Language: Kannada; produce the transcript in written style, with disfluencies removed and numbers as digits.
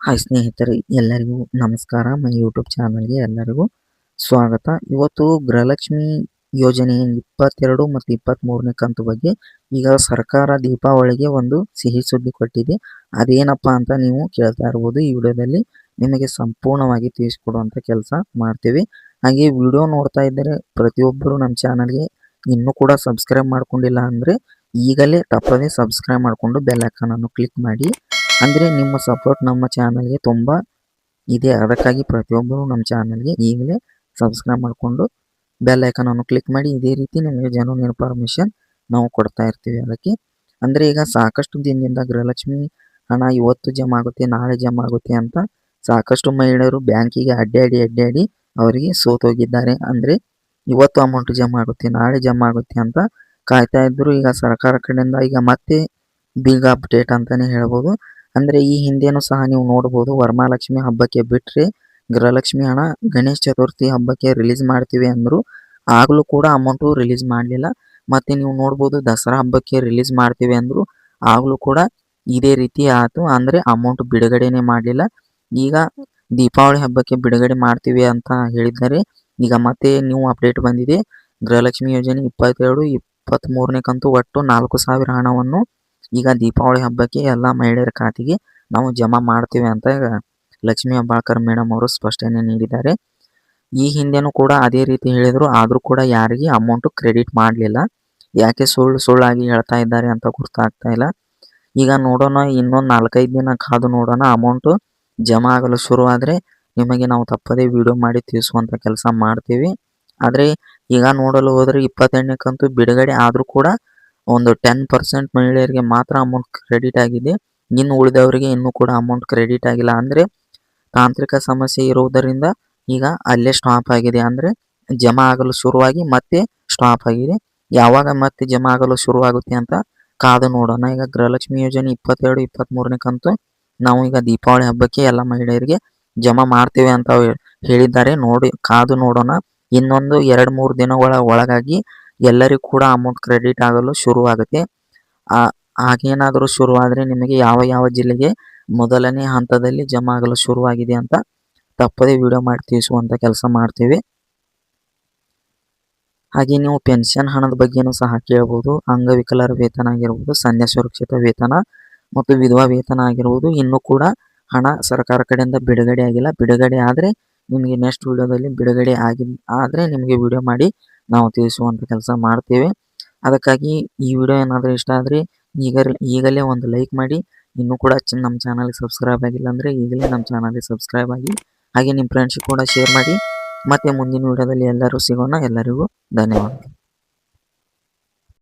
ಹಾಯ್ ಸ್ನೇಹಿತರೆ, ಎಲ್ಲರಿಗೂ ನಮಸ್ಕಾರ. ನನ್ನ ಯೂಟ್ಯೂಬ್ ಚಾನಲ್ಗೆ ಎಲ್ಲರಿಗೂ ಸ್ವಾಗತ. ಇವತ್ತು ಗೃಹಲಕ್ಷ್ಮಿ ಯೋಜನೆ 22 ಮತ್ತು 23ನೇ ಕಂತು ಬಗ್ಗೆ ಈಗ ಸರ್ಕಾರ ದೀಪಾವಳಿಗೆ ಒಂದು ಸಿಹಿ ಸುದ್ದಿ ಕೊಟ್ಟಿದೆ. ಅದೇನಪ್ಪ ಅಂತ ನೀವು ಕೇಳ್ತಾ ಇರ್ಬೋದು. ಈ ವಿಡಿಯೋದಲ್ಲಿ ನಿಮಗೆ ಸಂಪೂರ್ಣವಾಗಿ ತಿಳಿಸ್ಕೊಡುವಂಥ ಕೆಲಸ ಮಾಡ್ತೀವಿ. ಹಾಗೆ ವಿಡಿಯೋ ನೋಡ್ತಾ ಇದ್ದರೆ ಪ್ರತಿಯೊಬ್ಬರು ನಮ್ಮ ಚಾನಲ್ಗೆ ಇನ್ನೂ ಕೂಡ ಸಬ್ಸ್ಕ್ರೈಬ್ ಮಾಡ್ಕೊಂಡಿಲ್ಲ ಅಂದರೆ ಈಗಲೇ ತಪ್ಪದೇ ಸಬ್ಸ್ಕ್ರೈಬ್ ಮಾಡಿಕೊಂಡು ಬೆಲ್ ಐಕಾನನ್ನು ಕ್ಲಿಕ್ ಮಾಡಿ. ಅಂದರೆ ನಿಮ್ಮ ಸಪೋರ್ಟ್ ನಮ್ಮ ಚಾನಲ್ಗೆ ತುಂಬ ಇದೆ. ಅದಕ್ಕಾಗಿ ಪ್ರತಿಯೊಬ್ಬರು ನಮ್ಮ ಚಾನಲ್ಗೆ ಈಗಲೇ ಸಬ್ಸ್ಕ್ರೈಬ್ ಮಾಡಿಕೊಂಡು ಬೆಲ್ ಐಕಾನನ್ನು ಕ್ಲಿಕ್ ಮಾಡಿ. ಇದೇ ರೀತಿ ನಿಮಗೆ ಜೆನ್ಯೂನ್ ಇನ್ಫಾರ್ಮೇಷನ್ ನಾವು ಕೊಡ್ತಾ ಇರ್ತೀವಿ. ಅದಕ್ಕೆ ಅಂದರೆ ಈಗ ಸಾಕಷ್ಟು ದಿನದಿಂದ ಗೃಹಲಕ್ಷ್ಮಿ ಹಣ ಇವತ್ತು ಜಮಾ ಆಗುತ್ತೆ, ನಾಳೆ ಜಮಾ ಆಗುತ್ತೆ ಅಂತ ಸಾಕಷ್ಟು ಮಹಿಳೆಯರು ಬ್ಯಾಂಕಿಗೆ ಅಡ್ಡಾಡಿ ಅವರಿಗೆ ಸೋತೋಗಿದ್ದಾರೆ. ಅಂದರೆ ಇವತ್ತು ಅಮೌಂಟ್ ಜಮಾ ಆಗುತ್ತೆ, ನಾಳೆ ಜಮಾ ಆಗುತ್ತೆ ಅಂತ ಕಾಯ್ತಾ ಇದ್ದರು. ಈಗ ಸರ್ಕಾರ ಕಡೆಯಿಂದ ಈಗ ಮತ್ತೆ ಬಿಗ್ ಅಪ್ಡೇಟ್ ಅಂತಲೇ ಹೇಳ್ಬೋದು. ಅಂದರೆ ಈ ಹಿಂದೆನೂ ಸಹ ನೀವು ನೋಡ್ಬೋದು, ವರಮಹಾಲಕ್ಷ್ಮಿ ಹಬ್ಬಕ್ಕೆ ಬಿಟ್ಟರೆ ಗೃಹಲಕ್ಷ್ಮಿ ಹಣ ಗಣೇಶ ಚತುರ್ಥಿ ಹಬ್ಬಕ್ಕೆ ರಿಲೀಸ್ ಮಾಡ್ತೀವಿ ಅಂದರು. ಆಗಲೂ ಕೂಡ ಅಮೌಂಟು ರಿಲೀಸ್ ಮಾಡಲಿಲ್ಲ. ಮತ್ತು ನೀವು ನೋಡ್ಬೋದು ದಸರಾ ಹಬ್ಬಕ್ಕೆ ರಿಲೀಸ್ ಮಾಡ್ತೀವಿ ಅಂದರು, ಆಗಲೂ ಕೂಡ ಇದೇ ರೀತಿ ಆಯಿತು. ಅಂದರೆ ಅಮೌಂಟ್ ಬಿಡುಗಡೆನೇ ಮಾಡಲಿಲ್ಲ. ಈಗ ದೀಪಾವಳಿ ಹಬ್ಬಕ್ಕೆ ಬಿಡುಗಡೆ ಮಾಡ್ತೀವಿ ಅಂತ ಹೇಳಿದ್ದಾರೆ. ಈಗ ಮತ್ತೆ ನ್ಯೂ ಅಪ್ಡೇಟ್ ಬಂದಿದೆ. ಗೃಹಲಕ್ಷ್ಮಿ ಯೋಜನೆ 22, 23ನೇ ಕಂತು ಒಟ್ಟು 4,000 ಹಣವನ್ನು ಈಗ ದೀಪಾವಳಿ ಹಬ್ಬಕ್ಕೆ ಎಲ್ಲ ಮಹಿಳೆಯರ ಖಾತೆಗೆ ನಾವು ಜಮಾ ಮಾಡ್ತೀವಿ ಅಂತ ಲಕ್ಷ್ಮೀ ಹೆಬ್ಬಾಳ್ಕರ್ ಮೇಡಮ್ ಅವರು ಸ್ಪಷ್ಟನೆ ನೀಡಿದ್ದಾರೆ. ಈ ಹಿಂದೆನೂ ಕೂಡ ಅದೇ ರೀತಿ ಹೇಳಿದರು, ಆದರೂ ಕೂಡ ಯಾರಿಗೆ ಅಮೌಂಟು ಕ್ರೆಡಿಟ್ ಮಾಡಲಿಲ್ಲ. ಯಾಕೆ ಸುಳ್ಳಾಗಿ ಹೇಳ್ತಾ ಇದ್ದಾರೆ ಅಂತ ಗೊತ್ತಾಗ್ತಾ ಇಲ್ಲ. ಈಗ ನೋಡೋಣ, ಇನ್ನೊಂದು 4-5 ದಿನ ಕಾದು ನೋಡೋಣ. ಅಮೌಂಟು ಜಮಾ ಆಗಲು ಶುರುವಾದರೆ ನಿಮಗೆ ನಾವು ತಪ್ಪದೇ ವಿಡಿಯೋ ಮಾಡಿ ತಿಳಿಸುವಂಥ ಕೆಲಸ ಮಾಡ್ತೀವಿ. ಆದರೆ ಈಗ ನೋಡಲು ಹೋದರೆ 28ನೇ ಕಂತು ಬಿಡುಗಡೆ ಆದರೂ ಕೂಡ ಒಂದು 10% ಮಹಿಳೆಯರಿಗೆ ಮಾತ್ರ ಅಮೌಂಟ್ ಕ್ರೆಡಿಟ್ ಆಗಿದೆ. ಇನ್ನು ಉಳಿದವರಿಗೆ ಇನ್ನೂ ಕೂಡ ಅಮೌಂಟ್ ಕ್ರೆಡಿಟ್ ಆಗಿಲ್ಲ. ಅಂದರೆ ತಾಂತ್ರಿಕ ಸಮಸ್ಯೆ ಇರುವುದರಿಂದ ಈಗ ಅಲ್ಲೇ ಸ್ಟಾಪ್ ಆಗಿದೆ. ಅಂದರೆ ಜಮಾ ಆಗಲು ಶುರುವಾಗಿ ಮತ್ತೆ ಸ್ಟಾಪ್ ಆಗಿದೆ. ಯಾವಾಗ ಮತ್ತೆ ಜಮಾ ಆಗಲು ಶುರುವಾಗುತ್ತೆ ಅಂತ ಕಾದು ನೋಡೋಣ. ಈಗ ಗೃಹಲಕ್ಷ್ಮಿ ಯೋಜನೆ 22, 23ನೇ ಕಂತು ನಾವು ಈಗ ದೀಪಾವಳಿ ಹಬ್ಬಕ್ಕೆ ಎಲ್ಲ ಮಹಿಳೆಯರಿಗೆ ಜಮಾ ಮಾಡ್ತೀವಿ ಅಂತ ಹೇಳಿದ್ದಾರೆ. ಕಾದು ನೋಡೋಣ. ಇನ್ನೊಂದು 2-3 ದಿನಗಳ ಒಳಗಾಗಿ ಎಲ್ಲರಿಗೂ ಕೂಡ ಅಮೌಂಟ್ ಕ್ರೆಡಿಟ್ ಆಗಲು ಶುರುವಾಗುತ್ತೆ. ಹಾಗೇನಾದರೂ ಶುರುವಾದರೆ ನಿಮಗೆ ಯಾವ ಜಿಲ್ಲೆಗೆ ಮೊದಲನೇ ಹಂತದಲ್ಲಿ ಜಮಾ ಆಗಲು ಶುರುವಾಗಿದೆ ಅಂತ ತಪ್ಪದೇ ವಿಡಿಯೋ ಮಾಡಿ ತಿಳಿಸುವಂಥ ಕೆಲಸ ಮಾಡ್ತೀವಿ. ಹಾಗೆ ನೀವು ಪೆನ್ಷನ್ ಹಣದ ಬಗ್ಗೆನೂ ಸಹ ಕೇಳ್ಬೋದು. ಅಂಗವಿಕಲರ ವೇತನ ಆಗಿರ್ಬೋದು, ಸನ್ಯ ಸುರಕ್ಷಿತ ವೇತನ ಮತ್ತು ವಿಧವಾ ವೇತನ ಆಗಿರ್ಬೋದು, ಇನ್ನೂ ಕೂಡ ಹಣ ಸರ್ಕಾರ ಕಡೆಯಿಂದ ಬಿಡುಗಡೆ ಆಗಿಲ್ಲ. ಬಿಡುಗಡೆ ಆದರೆ ನಿಮಗೆ ನೆಕ್ಸ್ಟ್ ವಿಡಿಯೋದಲ್ಲಿ ಬಿಡುಗಡೆ ಆದರೆ ನಿಮಗೆ ವಿಡಿಯೋ ಮಾಡಿ ನಾವು ತಿಳಿಸುವಂಥ ಕೆಲಸ ಮಾಡ್ತೇವೆ. ಅದಕ್ಕಾಗಿ ಈ ವಿಡಿಯೋ ಏನಾದರೂ ಇಷ್ಟ ಆದರೆ ಈಗಲೇ ಒಂದು ಲೈಕ್ ಮಾಡಿ. ಇನ್ನೂ ಕೂಡ ನಮ್ಮ ಚಾನಲ್ಗೆ ಸಬ್ಸ್ಕ್ರೈಬ್ ಆಗಿಲ್ಲ ಅಂದರೆ ಈಗಲೇ ನಮ್ಮ ಚಾನಲ್ಗೆ ಸಬ್ಸ್ಕ್ರೈಬ್ ಆಗಿ. ಹಾಗೆ ನಿಮ್ಮ ಫ್ರೆಂಡ್ಸಿಗೆ ಕೂಡ ಶೇರ್ ಮಾಡಿ. ಮತ್ತೆ ಮುಂದಿನ ವಿಡಿಯೋದಲ್ಲಿ ಎಲ್ಲರೂ ಸಿಗೋಣ. ಎಲ್ಲರಿಗೂ ಧನ್ಯವಾದ.